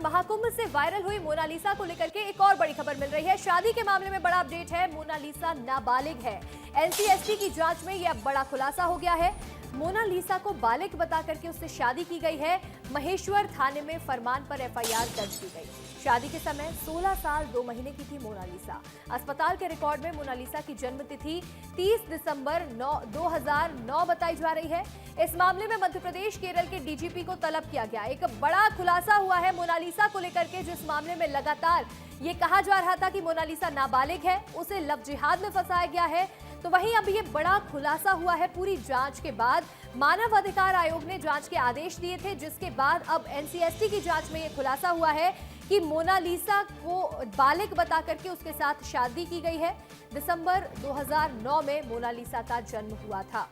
महाकुंभ से वायरल हुई मोनालिसा को लेकर के एक और बड़ी खबर मिल रही है। शादी के मामले में बड़ा अपडेट है। मोनालिसा नाबालिग है। एनसीएसटी की जांच में यह बड़ा खुलासा हो गया है। मोनालिसा को बालिग बता करके उससे शादी की गई है। महेश्वर थाने में फरमान पर एफआईआर दर्ज की गई। शादी के समय 16 साल 2 महीने की थी मोनालिसा। अस्पताल के रिकॉर्ड में मोनालिसा की जन्म तिथि 30 दिसंबर 2009 बताई जा रही है। इस मामले में मध्य प्रदेश केरल के डीजीपी को तलब किया गया। एक बड़ा खुलासा हुआ है मोनालिसा को लेकर के, जिस मामले में लगातार ये कहा जा रहा था कि मोनालिसा नाबालिग है, उसे लव जिहाद में फंसाया गया है। तो वहीं अब ये बड़ा खुलासा हुआ है। पूरी जांच के बाद मानव अधिकार आयोग ने जांच के आदेश दिए थे, जिसके बाद अब एनसीएसटी की जांच में ये खुलासा हुआ है कि मोनालिसा को बालिग बता करके उसके साथ शादी की गई है। दिसंबर 2009 में मोनालिसा का जन्म हुआ था।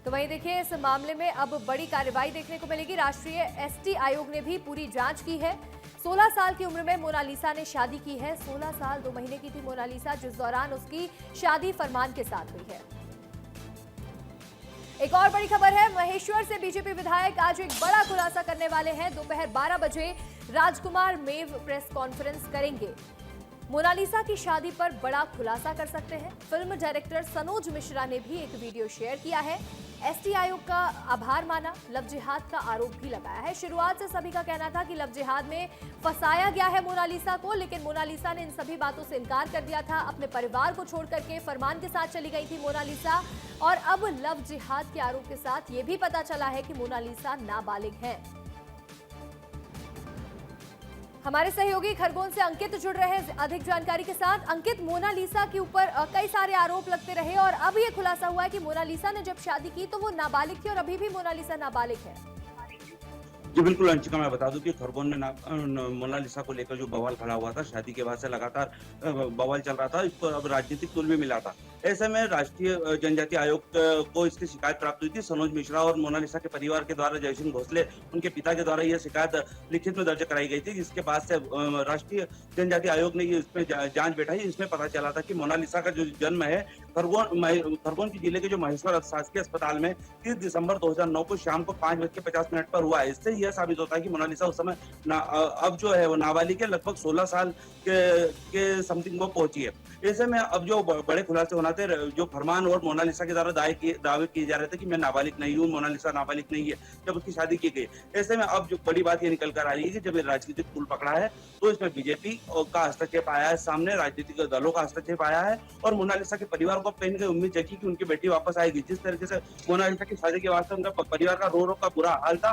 तो वहीं देखिए, इस मामले में अब बड़ी कार्रवाई देखने को मिलेगी। राष्ट्रीय एसटी आयोग ने भी पूरी जांच की है। 16 साल की उम्र में मोनालिसा ने शादी की है। 16 साल 2 महीने की थी मोनालिसा, जिस दौरान उसकी शादी फरमान के साथ हुई है। एक और बड़ी खबर है। महेश्वर से बीजेपी विधायक आज एक बड़ा खुलासा करने वाले हैं। दोपहर 12 बजे राजकुमार मेव प्रेस कॉन्फ्रेंस करेंगे। मोनालिसा की शादी पर बड़ा खुलासा कर सकते हैं। फिल्म डायरेक्टर सनोज मिश्रा ने भी एक वीडियो शेयर किया है। एसटी आयोग का आभार माना, लव जिहाद का आरोप भी लगाया है। शुरुआत से सभी का कहना था कि लव जिहाद में फंसाया गया है मोनालिसा को, लेकिन मोनालिसा ने इन सभी बातों से इनकार कर दिया था। अपने परिवार को छोड़ करके फरमान के साथ चली गई थी मोनालिसा, और अब लव जिहाद के आरोप के साथ ये भी पता चला है कि मोनालिसा नाबालिग है। हमारे सहयोगी खरगोन से अंकित जुड़ रहे हैं अधिक जानकारी के साथ। अंकित, मोनालिसा के ऊपर कई सारे आरोप लगते रहे और अब ये खुलासा हुआ है कि मोनालिसा ने जब शादी की तो वो नाबालिग थी और अभी भी मोनालिसा नाबालिग है। जी बिल्कुल अंशिका, मैं बता दूं कि खरगोन में मोनालिसा को लेकर जो बवाल खड़ा हुआ था, शादी के बाद से लगातार बवाल चल रहा था। इस पर अब राजनीतिक तुल भी मिला था। ऐसे में राष्ट्रीय जनजाति आयोग को इसकी शिकायत प्राप्त हुई थी। सनोज मिश्रा और मोनालिसा के परिवार के द्वारा जयसिंह भोसले, उनके पिता के द्वारा यह शिकायत लिखित में दर्ज कराई गई थी, जिसके बाद से राष्ट्रीय जनजाति आयोग ने इसमें जांच बैठाई। इसमें पता चला था कि मोनालिसा का जो जन्म है खरगोन के जिले के जो महेश्वर शासकीय अस्पताल में 30 दिसंबर 2009 को शाम को 5:50 पर हुआ है। इससे यह साबित होता है कि मोनालिसा उस समय अब जो है वो नाबालिग है, लगभग 16 साल के समथिंग वो पहुंची है। ऐसे में अब जो बड़े खुलासे होना थे, जो फरमान और मोनालिसा के द्वारा दावे किए जा रहे थे कि मैं नाबालिग नहीं हूँ, मोनालिसा नाबालिग नहीं है, जब उसकी शादी की गई। ऐसे में अब जो बड़ी बात ये निकल कर आ रही है कि जब ये राजनीतिक पुल पकड़ा है तो इसमें बीजेपी का हस्तक्षेप आया है, सामने राजनीतिक दलों का हस्तक्षेप आया है, और मोनालिसा के परिवार को कहीं ना उम्मीद जगी कि उनकी बेटी वापस आएगी। जिस तरीके से मोनालिसा की शादी के वास्ते उनका परिवार का रो का बुरा हाल था,